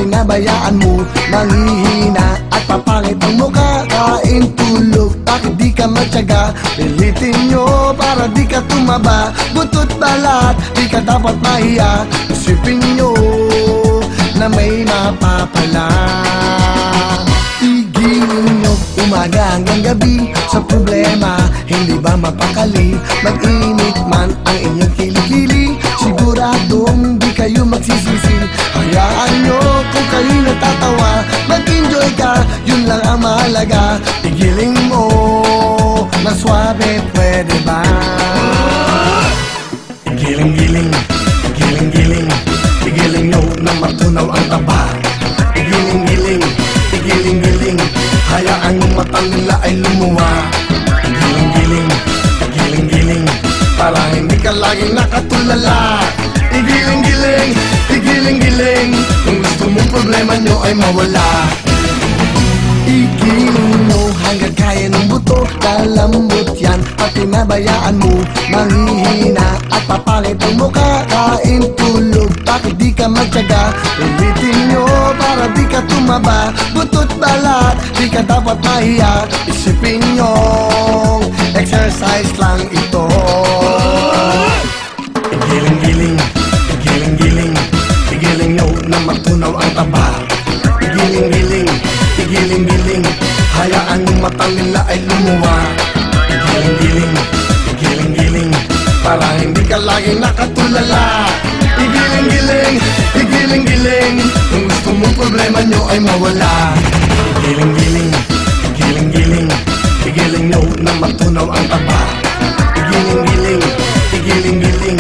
pinabayaan mo, manghihina at papangit ang mukha. Kain, tulog, bakit di ka matyaga? Pilitin nyo para di ka tumaba. Butot balat, di ka dapat mahiya. Isipin nyo na may mapapala. Tigilin nyo umaga hanggang gabi sa problema, hindi ba mapakali? Mag-init man ang inyong kilikili, siguradong di kayo magsisisi. Hayaan nyo kung kayo natatawa, mag-enjoy ka, yun lang ang mahalaga. Tigilin mo na swabe, pwede ba? Giling-giling, giling-giling, tigilin nyo na matunaw ang taba. Giling-giling, giling-giling, hayaan yung mata nila ay lumuwa. Giling-giling, giling-giling, para hindi ka laging nakatulala. Igiling-giling, igiling-giling, kung gusto mong problema nyo ay mawala. Igiling mo hanggang kaya ng buto, kalambot yan at pinabayaan mo, manghihina at papangit ang mukha. Kain, tulog, bakit di ka magtyaga? Ulitin nyo para di ka tumaba. Butot balat, di ka dapat mahiya. Isipin nyo, exercise lang ito. Igiling-giling, igiling-giling, igiling nyo na matunaw ang taba. Igiling-giling, igiling-giling, hayaan yung mata nila ay lumuwa. Igiling-giling, igiling-giling, para hindi ka laging nakatulala. Igiling-giling, igiling-giling, kung gusto mong problema nyo ay mawala. Igiling-giling, igiling-giling, igiling nyo na matunaw ang taba. Igiling-giling, igiling-giling,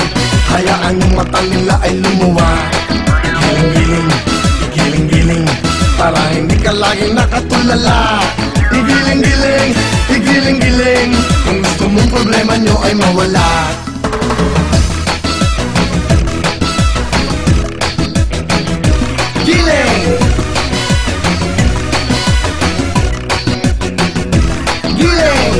hayaan yung mata nila ay lumuwa. Igiling-giling, igiling-giling, para hindi ka laging nakatulala. Igiling-giling, igiling-giling, kung gusto mong problema nyo ay mawala. Giling! Giling!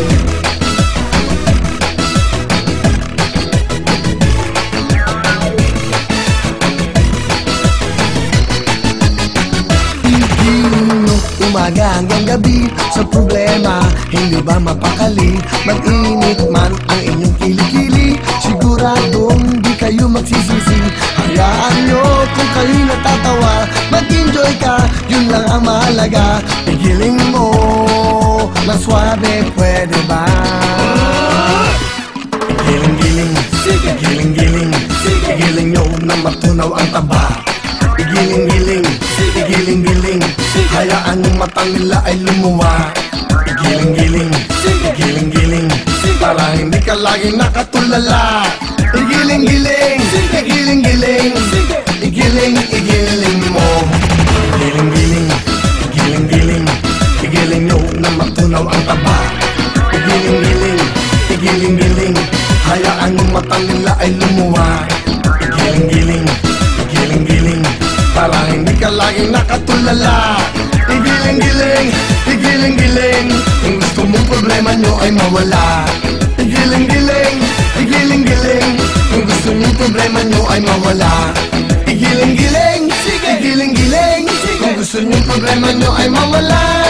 Umaga hanggang gabi sa problema, hindi ba mapakali? Mag-init man ang inyong kilikili, siguradong di kayo magsisisi. Hayaan nyo kung kayo natatawa, mag-enjoy ka, yun lang ang mahalaga. Igiling mo na swabe, pwede ba? Igiling-giling, igiling-giling, igiling nyo na matunaw ang taba. Igiling-giling, igiling-giling, hayaan yung mata nila ay lumuwa. Igiling-giling, igiling-giling, para hindi ka laging nakatulala. Igiling-giling, igiling-giling, igiling-igiling mo. Igiling-giling, igiling-giling, igiling nyo na matunaw ang taba. Igiling-giling, igiling-giling, hayaan yung mata nila ay lumuwa. Igiling-giling, igiling-giling, para hindi ka laging nakatulala. Igiling-giling, igiling-giling, kung gusto mong problema nyo ay mawala. Igiling-giling, igiling-giling, kung gusto mong problema nyo ay mawala. Igiling-giling, igiling-giling, kung gusto mong problema nyo ay mawala.